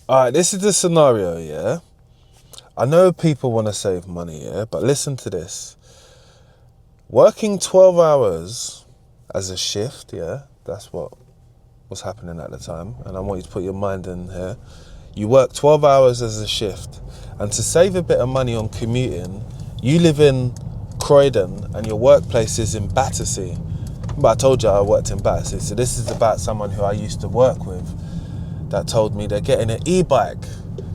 All right, this is the scenario, yeah? I know people want to save money, yeah? But listen to this. Working 12 hours as a shift, yeah? That's what was happening at the time. And I want you to put your mind in here. You work 12 hours as a shift. And to save a bit of money on commuting, you live in Croydon and your workplace is in Battersea. But I told you I worked in Battersea. So this is about someone who I used to work with that told me they're getting an e-bike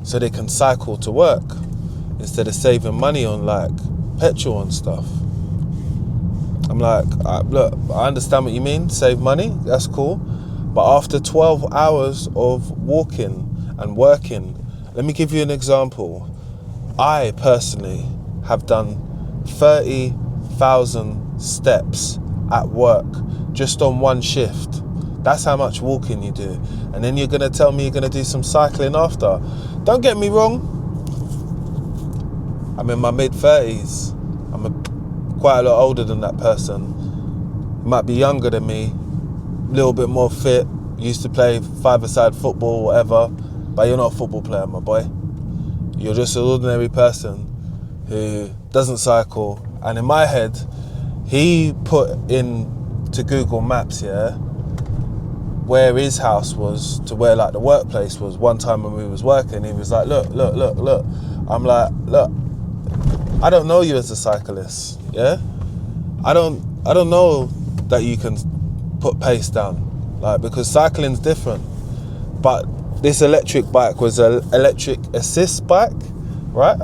so they can cycle to work instead of saving money on like petrol and stuff. I'm like, look, I understand what you mean, save money, that's cool. But after 12 hours of walking and working, let me give you an example. I personally have done 30,000 steps at work just on one shift. That's how much walking you do. And then you're going to tell me you're going to do some cycling after. Don't get me wrong. I'm in my mid-30s. Quite a lot older than that person. Might be younger than me. A little bit more fit. Used to play five-a-side football, whatever. But you're not a football player, my boy. You're just an ordinary person who doesn't cycle. And in my head, he put into Google Maps, yeah, where his house was to where like the workplace was. One time when we was working, he was like, look. I'm like, look, I don't know you as a cyclist, yeah? I don't know that you can put pace down, like, because cycling's different. But this electric bike was an electric assist bike, right?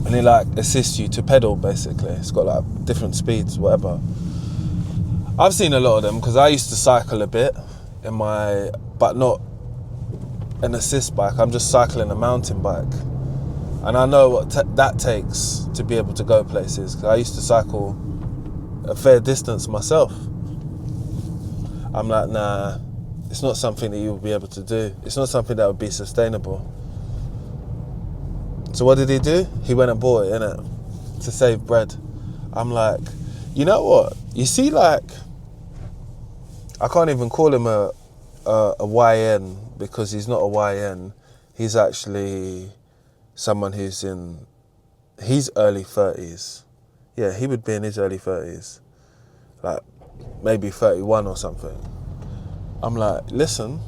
And it like assists you to pedal, basically. It's got like different speeds, whatever. I've seen a lot of them because I used to cycle a bit but not an assist bike. I'm just cycling a mountain bike. And I know what that takes to be able to go places. I used to cycle a fair distance myself. I'm like, nah, it's not something that you'll be able to do. It's not something that would be sustainable. So what did he do? He went and bought it, innit? To save bread. I'm like, you know what? You see, like, I can't even call him a YN because he's not a YN. He's actually someone who's in his early 30s. Yeah, he would be in his early 30s. Like, maybe 31 or something. I'm like, listen,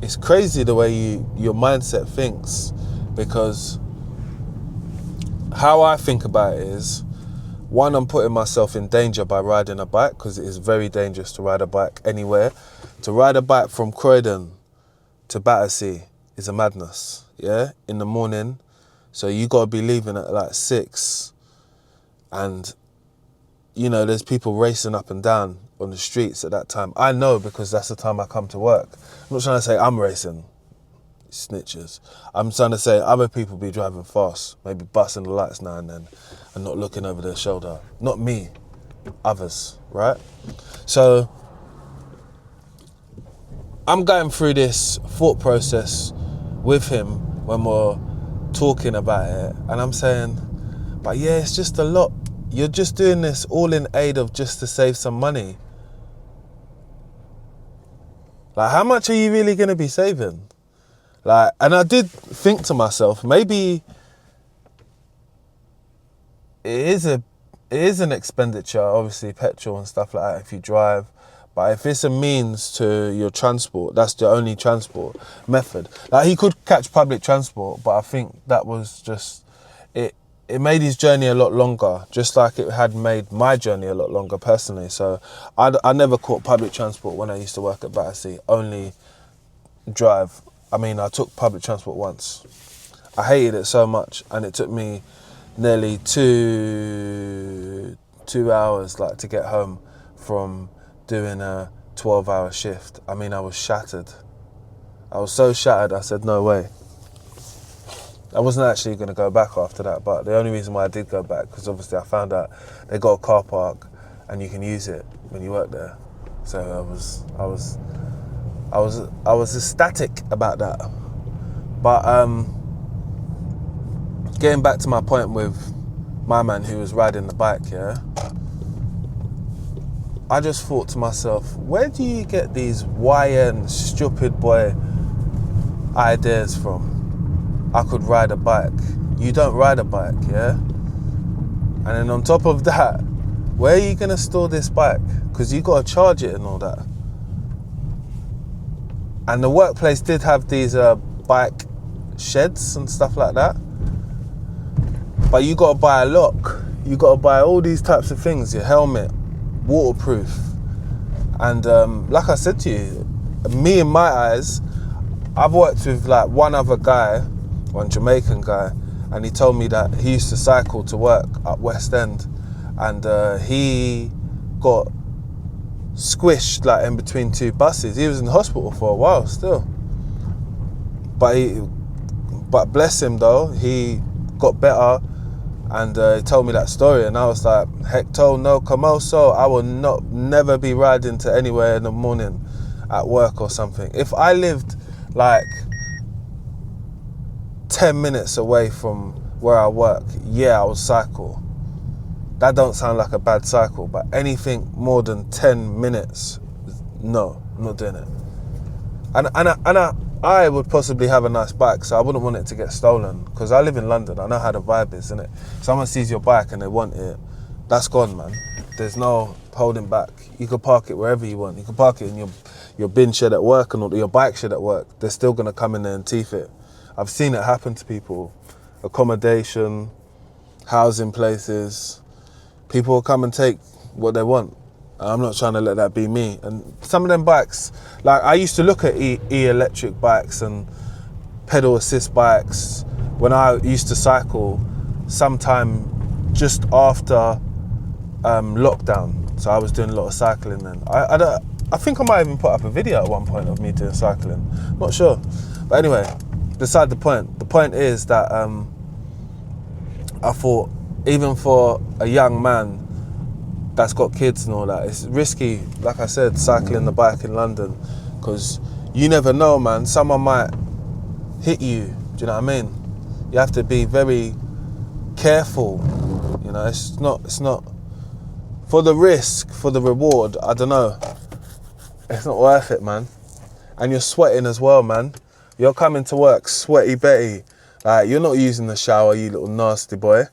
it's crazy the way your mindset thinks, because how I think about it is, one, I'm putting myself in danger by riding a bike, because it is very dangerous to ride a bike anywhere. To ride a bike from Croydon to Battersea is a madness, yeah, in the morning. So you got to be leaving at like 6. And, you know, there's people racing up and down on the streets at that time. I know, because that's the time I come to work. I'm not trying to say I'm racing, snitches. I'm trying to say other people be driving fast, maybe busting the lights now and then and not looking over their shoulder. Not me, others, right? So I'm going through this thought process with him when we're talking about it, and I'm saying, but yeah, it's just a lot. You're just doing this all in aid of just to save some money. Like, how much are you really going to be saving? Like, and I did think to myself, maybe it is an expenditure, obviously petrol and stuff like that if you drive. But if it's a means to your transport, that's the only transport method. Like, he could catch public transport, but I think that was just it. It made his journey a lot longer, just like it had made my journey a lot longer personally. So I never caught public transport when I used to work at Battersea, only drive. I mean, I took public transport once. I hated it so much, and it took me nearly two hours like to get home from doing a 12-hour shift. I mean, I was shattered. I was so shattered, I said, no way. I wasn't actually going to go back after that, but the only reason why I did go back, because obviously I found out they got a car park and you can use it when you work there. So I was ecstatic about that. But getting back to my point with my man who was riding the bike, yeah, I just thought to myself, where do you get these YN stupid boy ideas from. I could ride a bike. You don't ride a bike, yeah? And then on top of that, where are you gonna store this bike? Because you gotta charge it and all that. And the workplace did have these bike sheds and stuff like that. But you gotta buy a lock. You gotta buy all these types of things, your helmet, waterproof. And like I said to you, me in my eyes, I've worked with like one other guy, one Jamaican guy, and he told me that he used to cycle to work at West End, and he got squished like in between two buses. He was in the hospital for a while still, but bless him though, he got better, and he told me that story, and I was like, hecto no comoso, I will never be riding to anywhere in the morning at work or something. If I lived like 10 minutes away from where I work, yeah, I would cycle. That don't sound like a bad cycle, but anything more than 10 minutes, no, I'm not doing it. And I would possibly have a nice bike, so I wouldn't want it to get stolen, because I live in London. I know how the vibe is, innit? Someone sees your bike and they want it, that's gone, man. There's no holding back. You can park it wherever you want. You can park it in your bin shed at work and your bike shed at work. They're still gonna come in there and teeth it. I've seen it happen to people. Accommodation, housing places. People will come and take what they want. I'm not trying to let that be me. And some of them bikes, like I used to look at e-electric bikes and pedal assist bikes when I used to cycle sometime just after lockdown. So I was doing a lot of cycling then. I think I might even put up a video at one point of me doing cycling. Not sure. But anyway, beside the point. The point is that I thought, even for a young man that's got kids and all that, it's risky, like I said, cycling the bike in London, because you never know, man. Someone might hit you, do you know what I mean? You have to be very careful, you know. It's not for the risk, for the reward, I don't know, it's not worth it, man. And you're sweating as well, man. You're coming to work sweaty Betty, like you're not using the shower, you little nasty boy,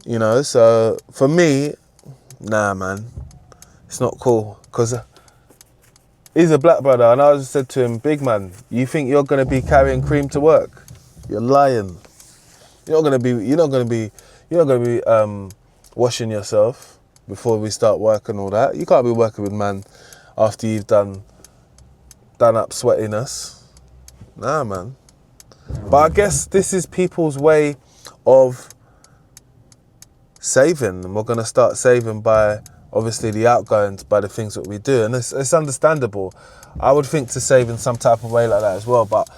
you know. So for me, nah, man, it's not cool, because he's a black brother, and I just said to him, big man, you think you're gonna be carrying cream to work? You're lying. You're not gonna be washing yourself before we start work and all that. You can't be working with man after you've done up sweatiness. Nah, man. But I guess this is people's way of saving, and we're gonna start saving by obviously the outgoings, by the things that we do, and it's understandable. I would think to save in some type of way like that as well, but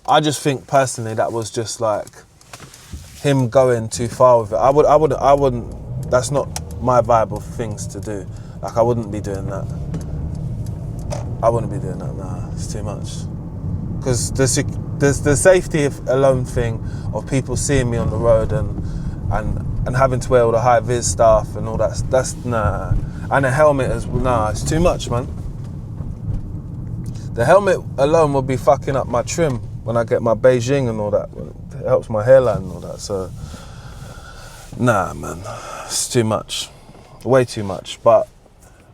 I just think personally that was just like him going too far with it. I wouldn't. That's not my vibe of things to do. Like I wouldn't be doing that. Nah, it's too much. Because there's the safety alone thing of people seeing me on the road and having to wear all the high vis stuff and all that. That's nah. And a helmet it's too much, man. The helmet alone will be fucking up my trim when I get my Beijing and all that. It helps my hairline and all that. So nah, man, it's too much, way too much. But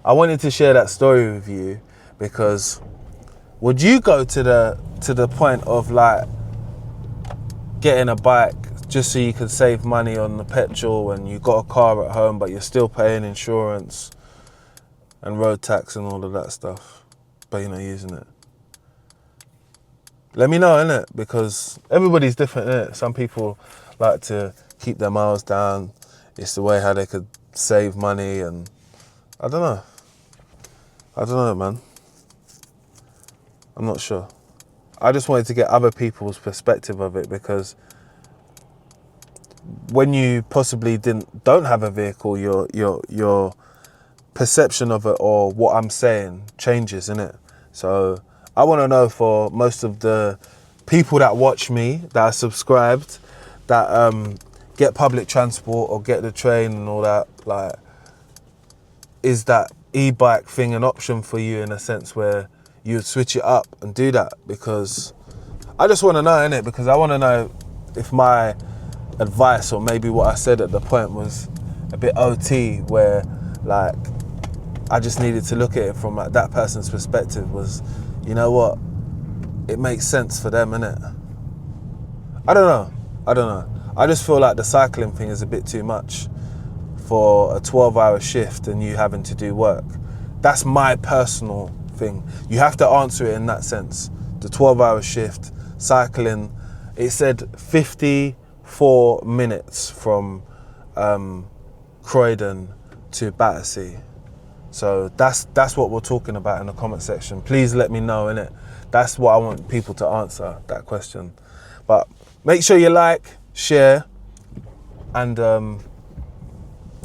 I wanted to share that story with you, because would you go to the point of like getting a bike just so you can save money on the petrol, and you got a car at home but you're still paying insurance and road tax and all of that stuff, but you're not using it? Let me know, innit? Because everybody's different, innit? Some people like to keep their miles down. It's the way how they could save money, and I don't know, man. I'm not sure. I just wanted to get other people's perspective of it, because when you possibly don't have a vehicle, your perception of it, or what I'm saying, changes, innit? So I want to know, for most of the people that watch me, that are subscribed, that get public transport or get the train and all that, like, is that e-bike thing an option for you, in a sense where you'd switch it up and do that? Because I just want to know, innit? Because I want to know if my advice, or maybe what I said at the point, was a bit OT, where like I just needed to look at it from like that person's perspective. Was, you know what, it makes sense for them, innit? I don't know. I just feel like the cycling thing is a bit too much for a 12-hour shift and you having to do work. That's my personal thing. You have to answer it in that sense. The 12-hour shift, cycling, it said 54 minutes from Croydon to Battersea. So that's what we're talking about in the comment section. Please let me know, innit? That's what I want people to answer, that question. But make sure you like, share, and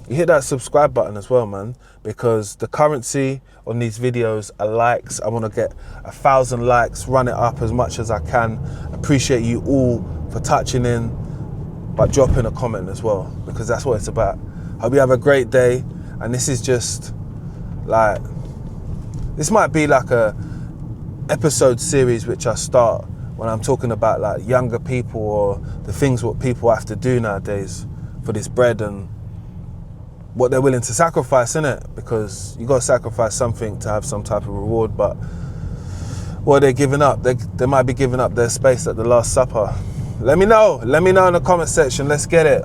you hit that subscribe button as well, man, because the currency on these videos are likes. I want to get 1,000 likes, run it up as much as I can. Appreciate you all for touching in, but dropping a comment as well, because that's what it's about. Hope you have a great day. And this is just like, this might be like a episode series which I start when I'm talking about like younger people, or the things what people have to do nowadays for this bread, and what they're willing to sacrifice, innit? Because you got to sacrifice something to have some type of reward. But what are they giving up? They might be giving up their space at the Last Supper. Let me know in the comment section. Let's get it.